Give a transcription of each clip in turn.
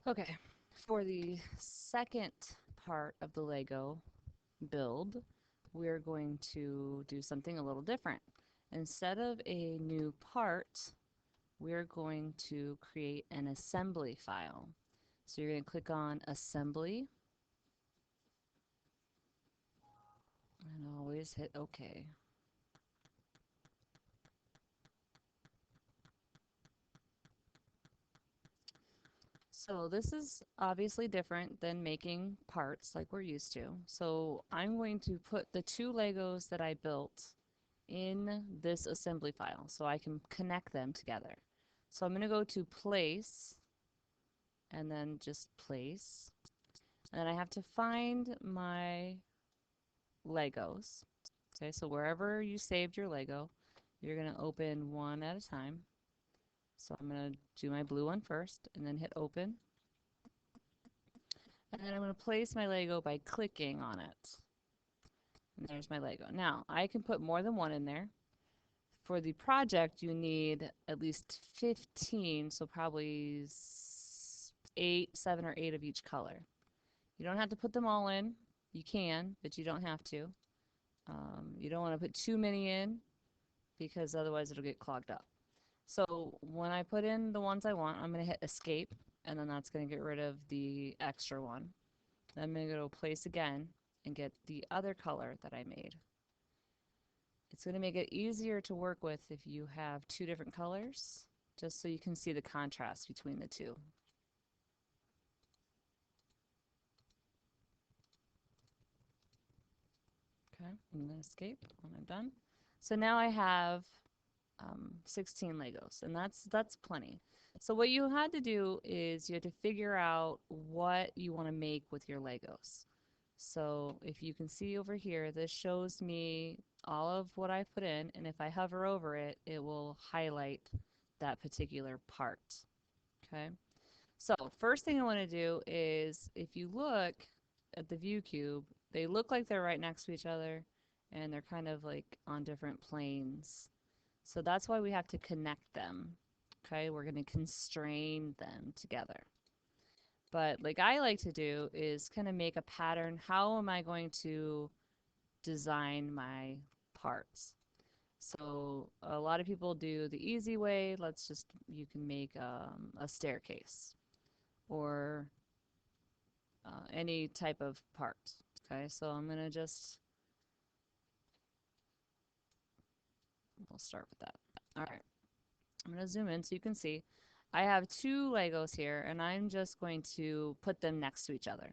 Okay, for the second part of the Lego build, we're going to do something a little different. Instead of a new part, we're going to create an assembly file. So you're going to click on Assembly and always hit OK. So this is obviously different than making parts like we're used to. So I'm going to put the two Legos that I built in this assembly file so I can connect them together. So I'm going to go to Place and then just Place. And then I have to find my Legos. Okay, so wherever you saved your Lego, you're going to open one at a time. So I'm going to do my blue one first and then hit Open. And then I'm going to place my Lego by clicking on it. And there's my Lego. Now, I can put more than one in there. For the project, you need at least 15, so probably 8, 7, or 8 of each color. You don't have to put them all in. You can, but you don't have to. You don't want to put too many in because otherwise it'll get clogged up. So when I put in the ones I want, I'm going to hit Escape, and then that's going to get rid of the extra one. Then I'm going to go to Place again and get the other color that I made. It's going to make it easier to work with if you have two different colors, just so you can see the contrast between the two. Okay, I'm going to escape when I'm done. So now I have 16 Legos, and that's plenty. So what you had to do is you had to figure out what you want to make with your Legos. So if you can see over here, this shows me all of what I put in, and if I hover over it, it will highlight that particular part. Okay. So first thing I want to do is if you look at the view cube, they look like they're right next to each other, and they're kind of like on different planes. So that's why we have to connect them. Okay, we're going to constrain them together. But like I like to do is kind of make a pattern. How am I going to design my parts? So a lot of people do the easy way. You can make a staircase or any type of part. Okay, so I'm going to we'll start with that. All right, I'm going to zoom in so you can see. I have two Legos here, and I'm just going to put them next to each other.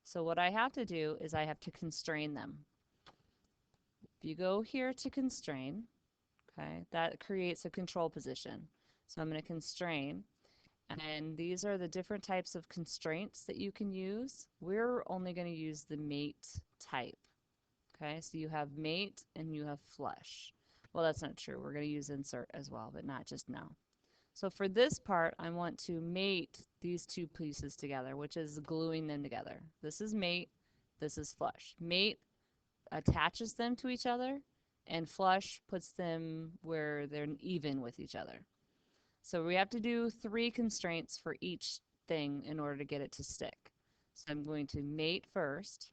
So what I have to do is I have to constrain them. If you go here to constrain, okay, that creates a control position. So I'm going to constrain, and these are the different types of constraints that you can use. We're only going to use the mate type. Okay, so you have mate and you have flush. Well, that's not true. We're going to use insert as well, but not just now. So for this part, I want to mate these two pieces together, which is gluing them together. This is mate, this is flush. Mate attaches them to each other, and flush puts them where they're even with each other. So we have to do 3 constraints for each thing in order to get it to stick. So I'm going to mate first.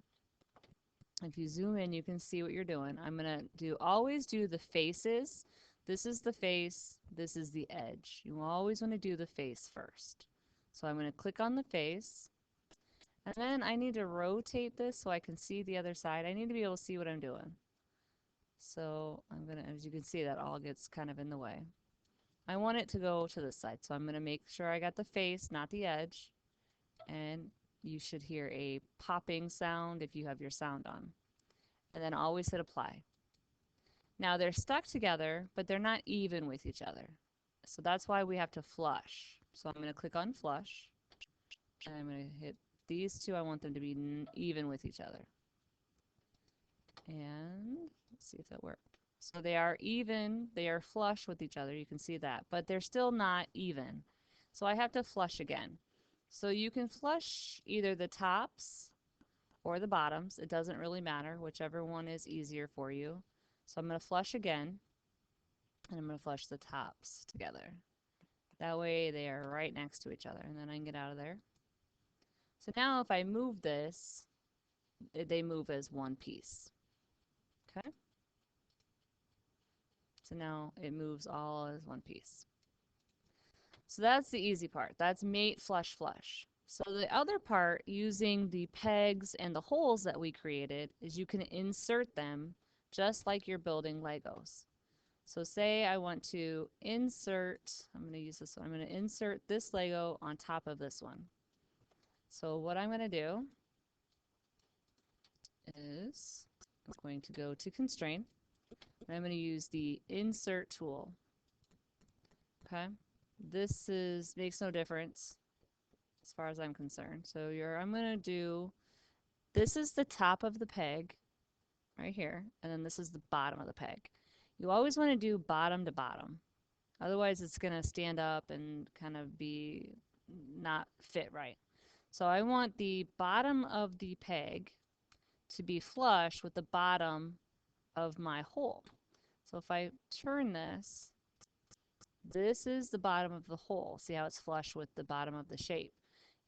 If you zoom in, you can see what you're doing. I'm going to always do the faces. This is the face, this is the edge. You always want to do the face first. So I'm going to click on the face, and then I need to rotate this so I can see the other side. I need to be able to see what I'm doing. So I'm going to, as you can see, that all gets kind of in the way. I want it to go to this side, so I'm going to make sure I got the face, not the edge. And you should hear a popping sound if you have your sound on. And then always hit apply. Now they're stuck together, but they're not even with each other. So that's why we have to flush. So I'm going to click on flush, and I'm going to hit these two. I want them to be even with each other. And let's see if that worked. So they are even, they are flush with each other. You can see that, but they're still not even. So I have to flush again. So you can flush either the tops or the bottoms. It doesn't really matter, whichever one is easier for you. So I'm going to flush again, and I'm going to flush the tops together. That way they are right next to each other, and then I can get out of there. So now if I move this, they move as one piece. Okay? So now it moves all as one piece. So that's the easy part. That's mate, flush, flush. So the other part, using the pegs and the holes that we created, is you can insert them just like you're building Legos. So say I want to insert, I'm going to use this one, I'm going to insert this Lego on top of this one. So what I'm going to do is I'm going to go to constrain, and I'm going to use the insert tool. Okay, this makes no difference as far as I'm concerned. So I'm going to do, this is the top of the peg right here, and then this is the bottom of the peg. You always want to do bottom to bottom. Otherwise it's going to stand up and kind of be not fit right. So I want the bottom of the peg to be flush with the bottom of my hole. So if I turn this, this is the bottom of the hole. See how it's flush with the bottom of the shape.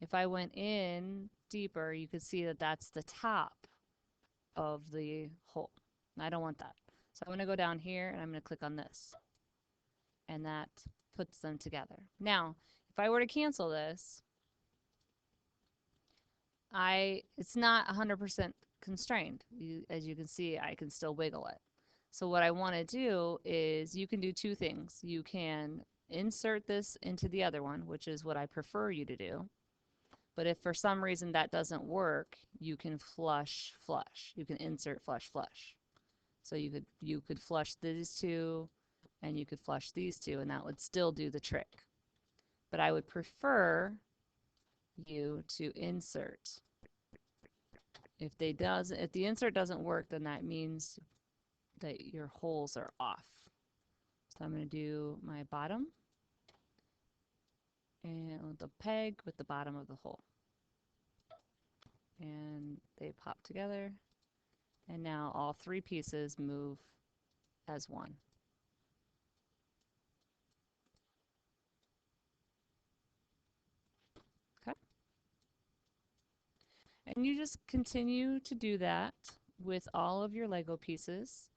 If I went in deeper, you could see that that's the top of the hole. I don't want that. So I'm going to go down here and I'm going to click on this. And that puts them together. Now, if I were to cancel this, it's not 100% constrained. As you can see, I can still wiggle it. So what I want to do is you can do two things. You can insert this into the other one, which is what I prefer you to do. But if for some reason that doesn't work, you can flush, flush. You can insert, flush, flush. So you could flush these two and you could flush these two, and that would still do the trick. But I would prefer you to insert. If the insert doesn't work, then that means that your holes are off. So I'm going to do my bottom and the peg with the bottom of the hole. And they pop together. And now all three pieces move as one. Okay. And you just continue to do that with all of your Lego pieces.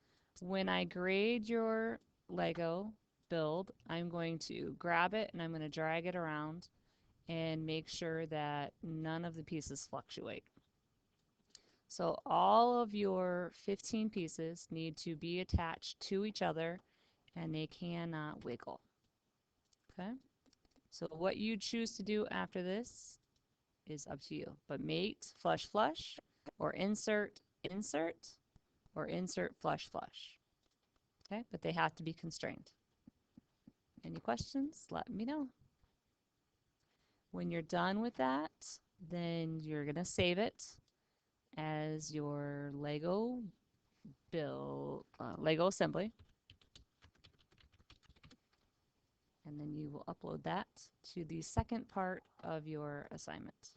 When I grade your Lego build, I'm going to grab it and I'm going to drag it around and make sure that none of the pieces fluctuate. So all of your 15 pieces need to be attached to each other and they cannot wiggle. Okay? So what you choose to do after this is up to you. But mate, flush, flush, or insert, insert, or insert, flush, flush. Okay? But they have to be constrained. Any questions? Let me know. When you're done with that, then you're going to save it as your Lego Lego assembly. And then you will upload that to the second part of your assignment.